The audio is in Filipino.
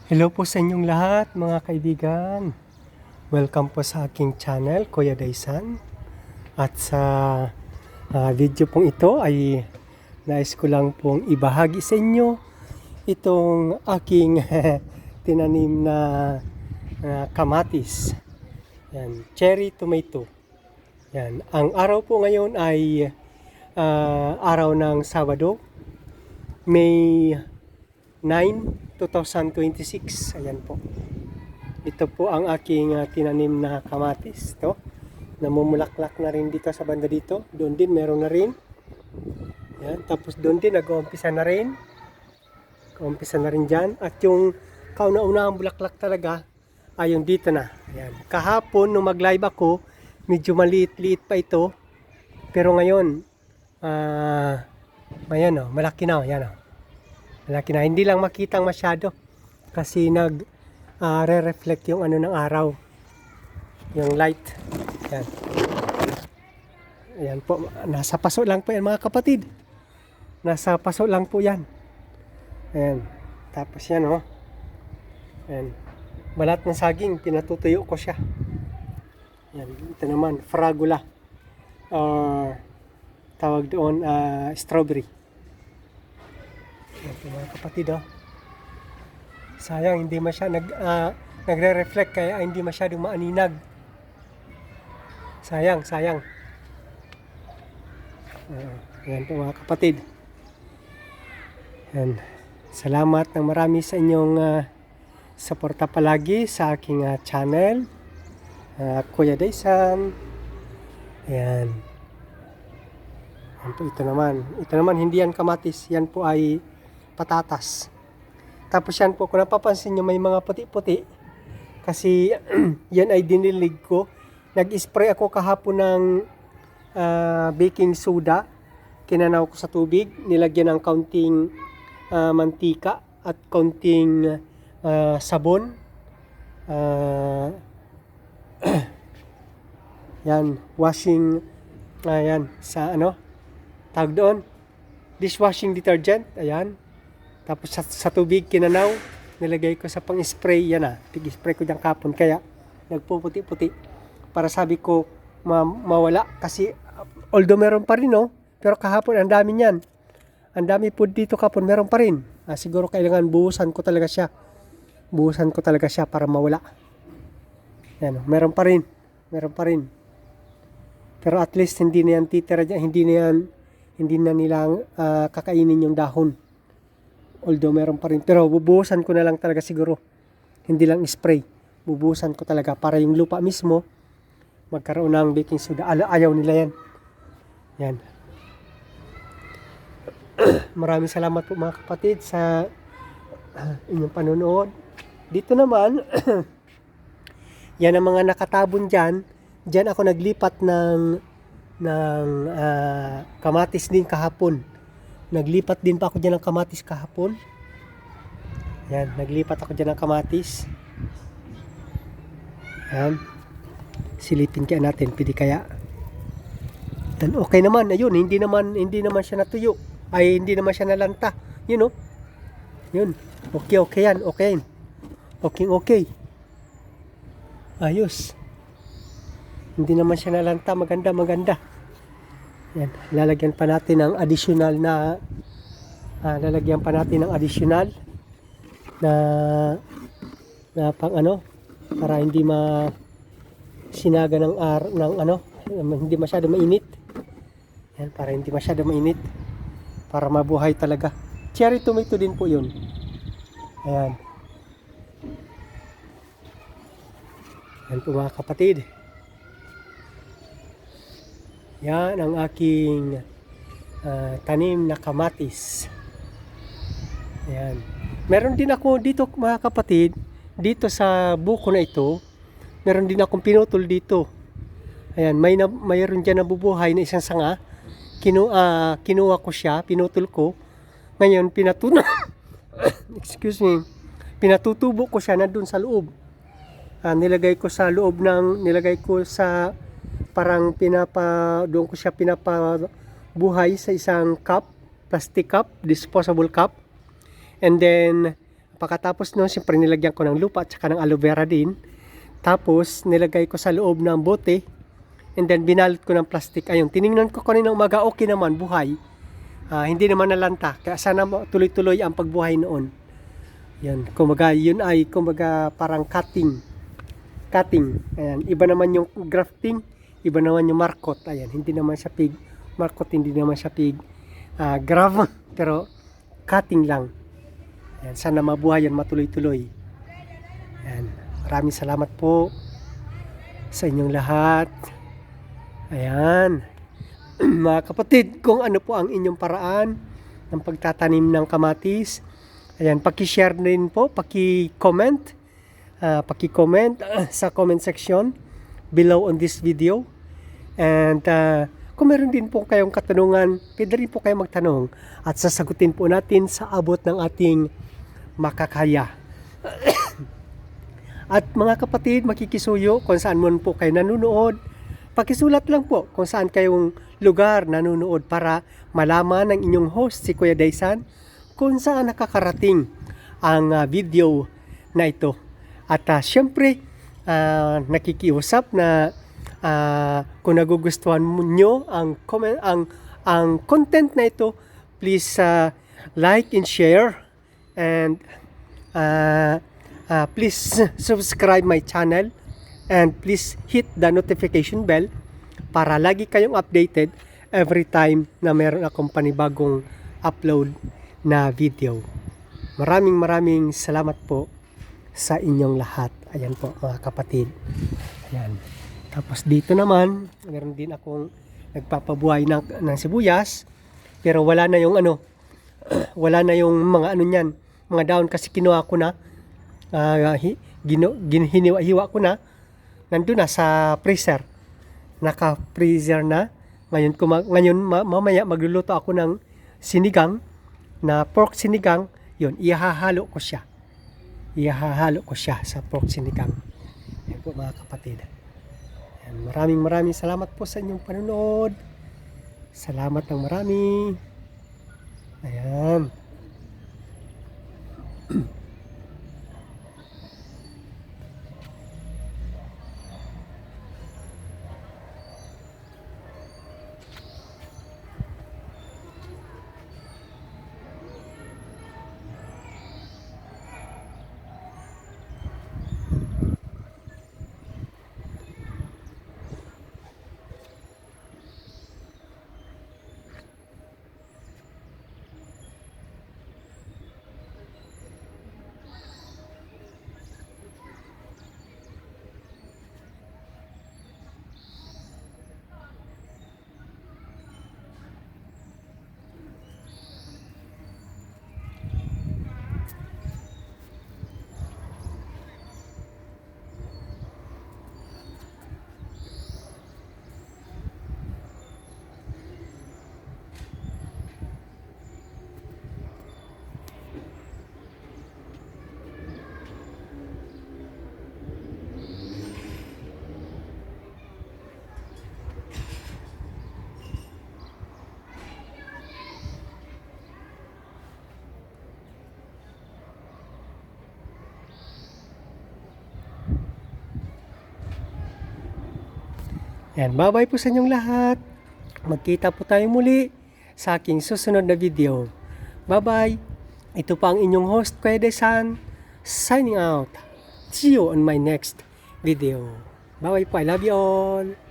Hello po sa inyong lahat mga kaibigan. Welcome po sa aking channel, Kuya Daysan. At sa video pong ito ay nais ko lang pong ibahagi sa inyo itong aking tinanim na kamatis. Yan, cherry tomato. Yan, ang araw po ngayon ay araw ng Sabado, May 9, 2026. Ayan po. Ito po ang aking tinanim na kamatis. Ito. Namumulaklak na rin dito sa banda dito. Doon din meron na rin. Ayan. Tapos doon din nag-uumpisa na rin. Uumpisa na rin dyan. At yung kauna-unahang bulaklak talaga ay yung dito na. Ayan. Kahapon nung mag-live ako, medyo maliit-liit pa ito. Pero ngayon, ayan o, malaki na o. Ayan o. Malaki na. Hindi lang makitang masyado kasi re-reflect yung ano ng araw, yung light. Yan. Ayan po, nasa paso lang po yan mga kapatid. Nasa paso lang po yan. Ayan. Tapos yan oh. Ayan. Balat ng saging, pinatutuyo ko siya. Ayan. Ito naman, fragula. Tawag doon, strawberry. Ayan po mga kapatid oh. Sayang hindi nagre-reflect kaya hindi masyadong maaninag. Sayang. Ayan po mga kapatid. Ayan. Salamat ng marami sa inyong suporta palagi sa aking channel. Kuya Daysan. Ayan. Ayan po, ito naman hindi yan kamatis. Yan po ay patatas. Tapos yan po, kung napapansin nyo may mga puti-puti kasi yan ay dinilig ko. Nag-spray ako kahapon ng baking soda. Kinanaw ko sa tubig, nilagyan ng kaunting mantika at kaunting sabon. Yan, washing yan, sa ano tawag doon, dishwashing detergent. Ayan. Tapos sa tubig kinanaw, nilagay ko sa pang-spray. Yan na, tig-spray ko dyan kapon. Kaya nagpuputi-puti. Para sabi ko mawala. Kasi although meron pa rin no, pero kahapon ang dami niyan. Ang dami po dito kapon, meron pa rin. Siguro kailangan buhusan ko talaga siya. Para mawala. Yan, meron pa rin. Pero at least hindi na yan titira dyan. Hindi na nilang kakainin yung dahon. Although meron pa rin. Pero bubuhusan ko na lang talaga siguro. Hindi lang spray. Bubuhusan ko talaga para yung lupa mismo magkaroon ng baking soda. Ayaw nila yan. Yan. Maraming salamat po mga kapatid sa inyong panonood. Dito naman, yan ang mga nakatabon dyan. Dyan ako naglipat ng kamatis din kahapon. Naglipat din pa ako dyan ng kamatis kahapon. Yan, naglipat ako dyan ng kamatis. Yan. Silipin kaya natin, pwede kaya. Dan okay naman, ayun, hindi naman siya natuyo. Ay, hindi naman siya nalanta. Yun, oh. Yun. Okay yan, okay. Okay. Ayos. Hindi naman siya nalanta, maganda. Yan, lalagyan pa natin ng additional na pang ano para hindi sinaga ng hindi masyado mainit. Yan, para hindi masyado mainit, para mabuhay talaga. Cherry tomato din po 'yun. Ayan. Yan po mga kapatid. Yan ang aking tanim na kamatis. Ayan. Meron din ako dito mga kapatid, dito sa buko na ito, meron din akong pinutol dito. Ayan, mayroon dyan nabubuhay na isang sanga. Kinuha ko siya, pinutol ko. Ngayon, pinatutubo ko siya na dun sa loob. Nilagay ko sa parang doon ko siya pinapabuhay sa isang cup, plastic cup, disposable cup. And then Pagkatapos nun, siyempre nilagyan ko ng lupa at saka ng aloe vera din. Tapos nilagay ko sa loob ng bote. And then binalot ko ng plastic. Ayun, tiningnan ko kanina umaga, okay naman, buhay. Hindi naman nalanta. Kaya sana tuloy-tuloy ang pagbuhay noon. Yan, kumbaga yun ay kumbaga parang cutting. Ayan, iba naman yung grafting, iba naman yung markot. Ayan, hindi naman siya pig markot, hindi naman siya pig graft, pero cutting lang. Ayan, sana mabuhay yan, matuloy-tuloy. Ayan, maraming salamat po sa inyong lahat. Ayan. Mga kapatid, kung ano po ang inyong paraan ng pagtatanim ng kamatis, ayan, paki-share din po, paki-comment sa comment section below on this video. And kung meron din po kayong katanungan, pwede rin po kayo magtanong at sasagutin po natin sa abot ng ating makakaya. At mga kapatid, makikisuyo kung saan mo po kayo nanonood. Pakisulat lang po kung saan kayong lugar nanonood para malaman ng inyong host, si Kuya Daisan, kung saan nakakarating ang video na ito. At syempre, nakikiusap na kung nagugustuhan nyo ang content na ito, please like and share, and please subscribe my channel, and please hit the notification bell para lagi kayong updated every time na meron akong panibagong upload na video. Maraming salamat po sa inyong lahat. Ayan po mga kapatid. Ayan. Tapos dito naman, meron din akong nagpapabuhay ng sibuyas, pero wala na yung wala na yung mga niyan, mga dahon kasi kinuha ko na, hiniwa ko na, nandun na sa freezer, naka-freezer na. Ngayon mamaya magluluto ako ng sinigang, na pork sinigang. Yun, ihahalo ko siya sa pork sinigang. Yan po mga kapatid. Yan, maraming salamat po sa inyong panonood. Salamat ng marami. Ayan. Yan, bye-bye po sa inyong lahat. Magkita po tayo muli sa aking susunod na video. Bye-bye. Ito pa ang inyong host, Kuya Daisan, signing out. See you on my next video. Bye-bye po. I love you all.